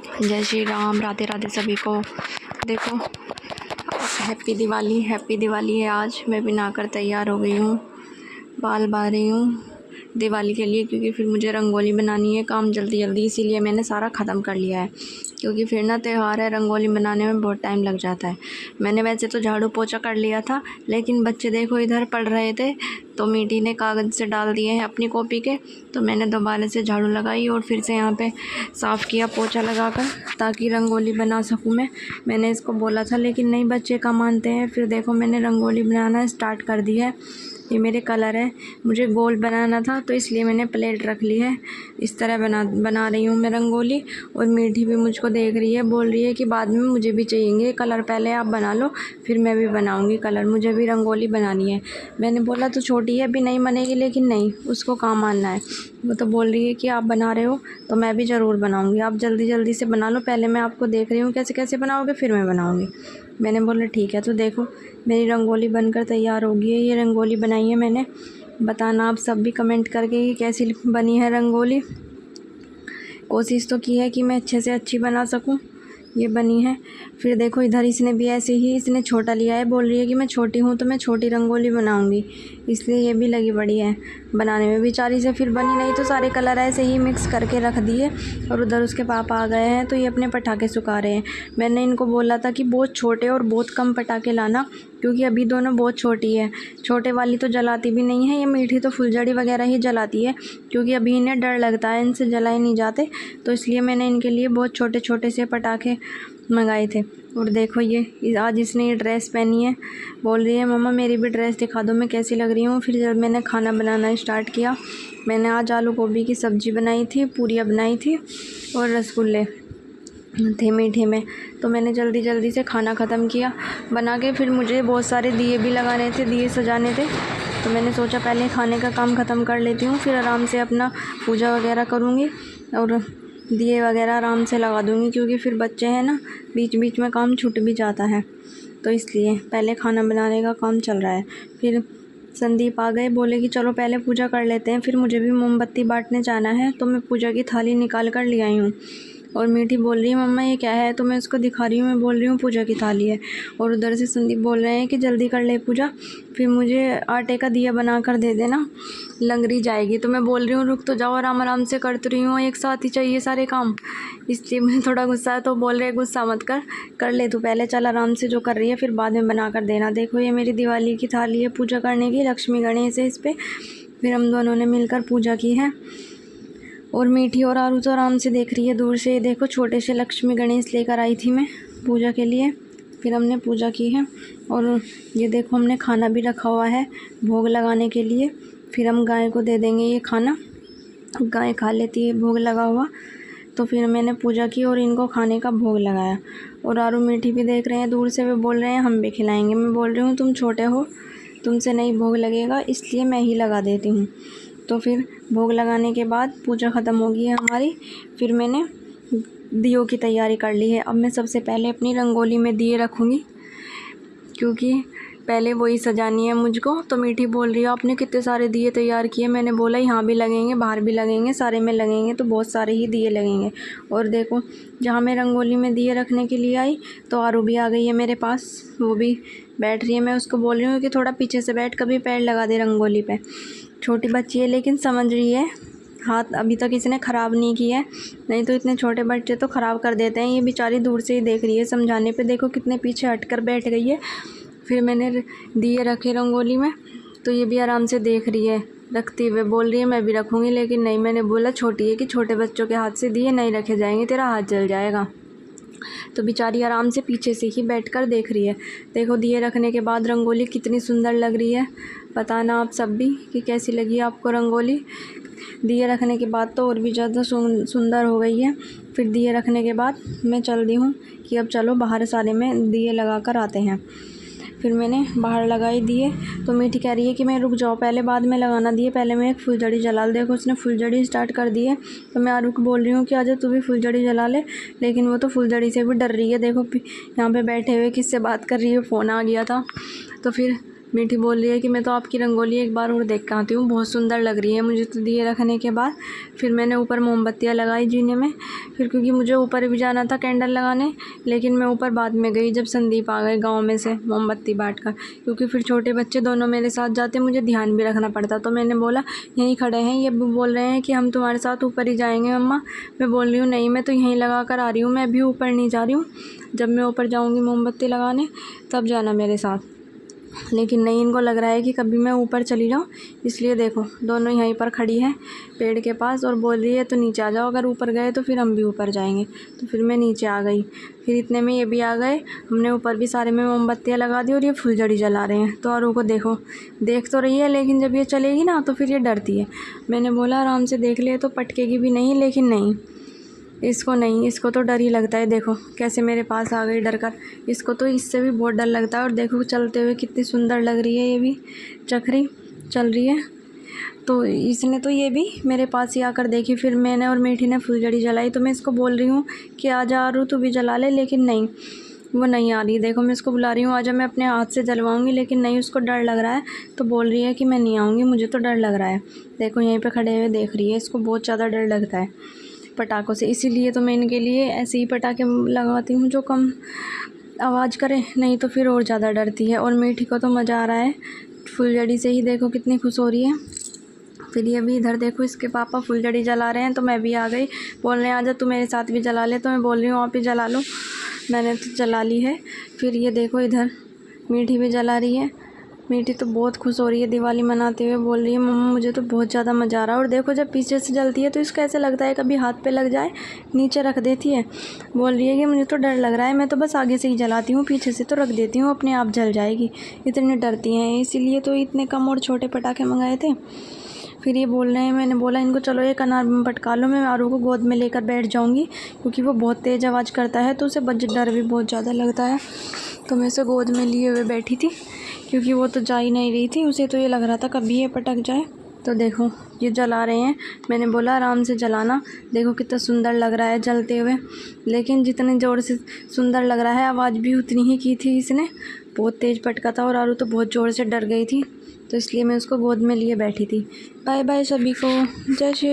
जय श्री राम, राधे राधे सभी को। देखो, हैप्पी दिवाली है। आज मैं भी नहाकर तैयार हो गई हूँ, बाल बा रही हूँ दिवाली के लिए, क्योंकि फिर मुझे रंगोली बनानी है। काम जल्दी जल्दी इसीलिए मैंने सारा ख़त्म कर लिया है, क्योंकि फिर ना त्यौहार है, रंगोली बनाने में बहुत टाइम लग जाता है। मैंने वैसे तो झाड़ू पोछा कर लिया था, लेकिन बच्चे देखो इधर पढ़ रहे थे, तो मीठी ने कागज़ से डाल दिए हैं अपनी कॉपी के, तो मैंने दोबारा से झाड़ू लगाई और फिर से यहाँ पे साफ़ किया पोछा लगाकर, ताकि रंगोली बना सकूँ मैंने इसको बोला था, लेकिन नहीं, बच्चे का मानते हैं। फिर देखो मैंने रंगोली बनाना स्टार्ट कर दी है। ये मेरे कलर है, मुझे गोल बनाना था तो इसलिए मैंने प्लेट रख ली है। इस तरह बना रही हूँ मैं रंगोली। और मीठी भी मुझको देख रही है, बोल रही है कि बाद में मुझे भी चाहिए कलर, पहले आप बना लो फिर मैं भी बनाऊँगी कलर, मुझे भी रंगोली बनानी है। मैंने बोला तो छोटी है, अभी नहीं बनेगी, लेकिन नहीं, उसको काम मानना है। वो तो बोल रही है कि आप बना रहे हो तो मैं भी ज़रूर बनाऊँगी, आप जल्दी जल्दी से बना लो, पहले मैं आपको देख रही हूँ कैसे कैसे बनाओगे, फिर मैं बनाऊँगी। मैंने बोला ठीक है। तो देखो मेरी रंगोली बनकर तैयार हो गई है। ये रंगोली बनाई है मैंने, बताना आप सब भी कमेंट करके कि कैसी बनी है रंगोली। कोशिश तो की है कि मैं अच्छे से अच्छी बना सकूं। ये बनी है। फिर देखो इधर इसने भी ऐसे ही, इसने छोटा लिया है, बोल रही है कि मैं छोटी हूँ तो मैं छोटी रंगोली बनाऊंगी, इसलिए ये भी लगी बड़ी है बनाने में। बेचारी से फिर बनी नहीं, तो सारे कलर ऐसे ही मिक्स करके रख दिए। और उधर उसके पापा आ गए हैं, तो ये अपने पटाखे सुखा रहे हैं। मैंने इनको बोला था कि बहुत छोटे और बहुत कम पटाखे लाना, क्योंकि अभी दोनों बहुत छोटी है। छोटे वाली तो जलाती भी नहीं है, ये मीठी तो फुलझड़ी वगैरह ही जलाती है, क्योंकि अभी इन्हें डर लगता है, इनसे जलाए नहीं जाते, तो इसलिए मैंने इनके लिए बहुत छोटे छोटे से पटाखे मंगाए थे। और देखो ये आज इसने ये ड्रेस पहनी है, बोल रही है मम्मा मेरी भी ड्रेस दिखा दो मैं कैसी लग रही हूँ। फिर जब मैंने खाना बनाना स्टार्ट किया, मैंने आज आलू गोभी की सब्ज़ी बनाई थी, पूरियाँ बनाई थी और रसगुल्ले थे मीठे में। तो मैंने जल्दी जल्दी से खाना ख़त्म किया बना के। फिर मुझे बहुत सारे दिए भी लगाने थे, दिए सजाने थे, तो मैंने सोचा पहले खाने का काम ख़त्म कर लेती हूँ, फिर आराम से अपना पूजा वगैरह करूँगी और दिए वगैरह आराम से लगा दूँगी, क्योंकि फिर बच्चे हैं ना, बीच बीच में काम छूट भी जाता है, तो इसलिए पहले खाना बनाने का काम चल रहा है। फिर संदीप आ गए, बोले कि चलो पहले पूजा कर लेते हैं, फिर मुझे भी मोमबत्ती बांटने जाना है, तो मैं पूजा की थाली निकाल कर ले आई हूँ। और मीठी बोल रही है मम्मा ये क्या है, तो मैं उसको दिखा रही हूँ, मैं बोल रही हूँ पूजा की थाली है। और उधर से संदीप बोल रहे हैं कि जल्दी कर ले पूजा, फिर मुझे आटे का दिया बना कर दे देना, लंगरी जाएगी। तो मैं बोल रही हूँ रुक तो जाओ, आराम आराम से करती रही हूँ, एक साथ ही चाहिए सारे काम, इसलिए मुझे थोड़ा गुस्सा है। तो बोल रहे गुस्सा मत कर ले तू पहले, चल आराम से जो कर रही है फिर बाद में बना कर देना। देखो ये मेरी दिवाली की थाली है पूजा करने की, लक्ष्मी गणेश है इस पर। फिर हम दोनों ने मिलकर पूजा की है। और मीठी और आरू तो आराम से देख रही है दूर से। देखो छोटे से लक्ष्मी गणेश लेकर आई थी मैं पूजा के लिए, फिर हमने पूजा की है। और ये देखो हमने खाना भी रखा हुआ है भोग लगाने के लिए, फिर हम गाय को दे देंगे ये खाना, गाय खा लेती है भोग लगा हुआ। तो फिर मैंने पूजा की और इनको खाने का भोग लगाया। और आरू मीठी भी देख रहे हैं दूर से, वे बोल रहे हैं हम भी खिलाएंगे। मैं बोल रही हूँ तुम छोटे हो, तुमसे नहीं भोग लगेगा, इसलिए मैं ही लगा देती हूँ। तो फिर भोग लगाने के बाद पूजा ख़त्म हो गई है हमारी। फिर मैंने दियों की तैयारी कर ली है। अब मैं सबसे पहले अपनी रंगोली में दिए रखूँगी, क्योंकि पहले वही सजानी है मुझको। तो मीठी बोल रही है आपने कितने सारे दिए तैयार किए। मैंने बोला यहाँ भी लगेंगे, बाहर भी लगेंगे, सारे में लगेंगे, तो बहुत सारे ही दिए लगेंगे। और देखो जहाँ मैं रंगोली में दिए रखने के लिए आई, तो आरू भी आ गई है मेरे पास, वो भी बैठ रही है। मैं उसको बोल रही हूँ कि थोड़ा पीछे से बैठ, कभी पैर लगा दे रंगोली पे। छोटी बच्ची है लेकिन समझ रही है, हाथ अभी तक इसने ख़राब नहीं किया है, नहीं तो इतने छोटे बच्चे तो ख़राब कर देते हैं। ये बेचारी दूर से ही देख रही है समझाने पे, देखो कितने पीछे हटकर बैठ गई है। फिर मैंने दिए रखे रंगोली में, तो ये भी आराम से देख रही है रखते हुए, बोल रही है मैं भी रखूँगी, लेकिन नहीं, मैंने बोला छोटी है कि छोटे बच्चों के हाथ से दिए नहीं रखे जाएंगे, तेरा हाथ जल जाएगा। तो बेचारी आराम से पीछे से ही बैठकर देख रही है। देखो दिए रखने के बाद रंगोली कितनी सुंदर लग रही है, बताना आप सब भी कि कैसी लगी आपको रंगोली। दिए रखने के बाद तो और भी ज़्यादा सुंदर हो गई है। फिर दिए रखने के बाद मैं चल दी हूँ कि अब चलो बाहर सारे में दिए लगा कर आते हैं। फिर मैंने बाहर लगाई दिए, तो मीठी कह रही है कि मैं रुक जाओ, पहले बाद में लगाना दिए, पहले मैं एक फुलझड़ी जला ले। देखो उसने फुलझड़ी स्टार्ट कर दी है। तो मैं आरू को बोल रही हूँ कि आजा तू भी फुलझड़ी जला ले, लेकिन वो तो फुलझड़ी से भी डर रही है। देखो यहाँ पे बैठे हुए किससे बात कर रही है, फ़ोन आ गया था। तो फिर मीठी बोल रही है कि मैं तो आपकी रंगोली एक बार और देख के आती हूँ, बहुत सुंदर लग रही है मुझे तो। दिए रखने के बाद फिर मैंने ऊपर मोमबत्तियाँ लगाई जीने में, फिर क्योंकि मुझे ऊपर भी जाना था कैंडल लगाने, लेकिन मैं ऊपर बाद में गई जब संदीप आ गए गाँव में से मोमबत्ती बांट कर, क्योंकि फिर छोटे बच्चे दोनों मेरे साथ जाते, मुझे ध्यान भी रखना पड़ता। तो मैंने बोला यहीं खड़े हैं, ये बोल रहे हैं कि हम तुम्हारे साथ ऊपर ही जाएंगे मम्मा। मैं बोल रही हूँ नहीं, मैं तो यहीं लगा कर आ रही हूँ, मैं अभी ऊपर नहीं जा रही हूँ, जब मैं ऊपर जाऊँगी मोमबत्ती लगाने तब जाना मेरे साथ। लेकिन नहीं, इनको लग रहा है कि कभी मैं ऊपर चली जाऊँ, इसलिए देखो दोनों यहीं पर खड़ी है पेड़ के पास और बोल रही है तो नीचे आ जाओ, अगर ऊपर गए तो फिर हम भी ऊपर जाएंगे। तो फिर मैं नीचे आ गई, फिर इतने में ये भी आ गए, हमने ऊपर भी सारे में मोमबत्तियाँ लगा दी और ये फुलझड़ी जला रहे हैं। तो औरों को देखो, देख तो रही है लेकिन जब ये चलेगी ना तो फिर ये डरती है। मैंने बोला आराम से देख ले तो पटकेगी भी नहीं, लेकिन नहीं, इसको नहीं, इसको तो डर ही लगता है। देखो कैसे मेरे पास आ गई डर कर, इसको तो इससे भी बहुत डर लगता है। और देखो चलते हुए कितनी सुंदर लग रही है, ये भी चक्री चल रही है। तो इसने तो ये भी मेरे पास ही आकर देखी, फिर मैंने और मीठी ने फुलझड़ी जलाई। तो मैं इसको बोल रही हूँ कि आजा आरू तू भी जला ले, लेकिन नहीं, वो नहीं आ रही। देखो मैं इसको बुला रही हूँ आजा, मैं अपने हाथ से जलवाऊँगी, लेकिन नहीं, उसको डर लग रहा है। तो बोल रही है कि मैं नहीं आऊँगी, मुझे तो डर लग रहा है। देखो यहीं पर खड़े हुए देख रही है, इसको बहुत ज़्यादा डर लगता है पटाखों से, इसीलिए तो मैं इनके लिए ऐसे ही पटाखे लगाती हूँ जो कम आवाज़ करे, नहीं तो फिर और ज़्यादा डरती है। और मीठी को तो मज़ा आ रहा है फुलझड़ी से ही, देखो कितनी खुश हो रही है। फिर ये भी इधर देखो, इसके पापा फुलझड़ी जला रहे हैं तो मैं भी आ गई, बोल रहे हैं आजा तू मेरे साथ भी जला ले। तो मैं बोल रही हूँ आप ही जला लो, मैंने तो जला ली है। फिर ये देखो इधर मीठी भी जला रही है। मीठी तो बहुत खुश हो रही है दिवाली मनाते हुए, बोल रही है मम्मा मुझे तो बहुत ज़्यादा मज़ा आ रहा है। और देखो जब पीछे से जलती है तो इसको ऐसे लगता है कभी हाथ पे लग जाए, नीचे रख देती है। बोल रही है कि मुझे तो डर लग रहा है, मैं तो बस आगे से ही जलाती हूँ, पीछे से तो रख देती हूँ, अपने आप जल जाएगी। इतनी डरती हैं, इसीलिए तो इतने कम और छोटे पटाखे मंगाए थे। फिर ये बोल रहे हैं, मैंने बोला इनको चलो एक अनार बम पटका लो, मैं आरू को गोद में लेकर बैठ जाऊँगी, क्योंकि वो बहुत तेज़ आवाज़ करता है तो उसे डर भी बहुत ज़्यादा लगता है। तो मैं उसे गोद में लिए हुए बैठी थी, क्योंकि वो तो जा ही नहीं रही थी, उसे तो ये लग रहा था कभी ये पटक जाए। तो देखो ये जला रहे हैं, मैंने बोला आराम से जलाना, देखो कितना सुंदर लग रहा है जलते हुए। लेकिन जितने ज़ोर से सुंदर लग रहा है, आवाज़ भी उतनी ही की थी इसने, बहुत तेज़ पटका था। और आरू तो बहुत ज़ोर से डर गई थी, तो इसलिए मैं उसको गोद में लिए बैठी थी। बाय बाय सभी को, जय श्री राम।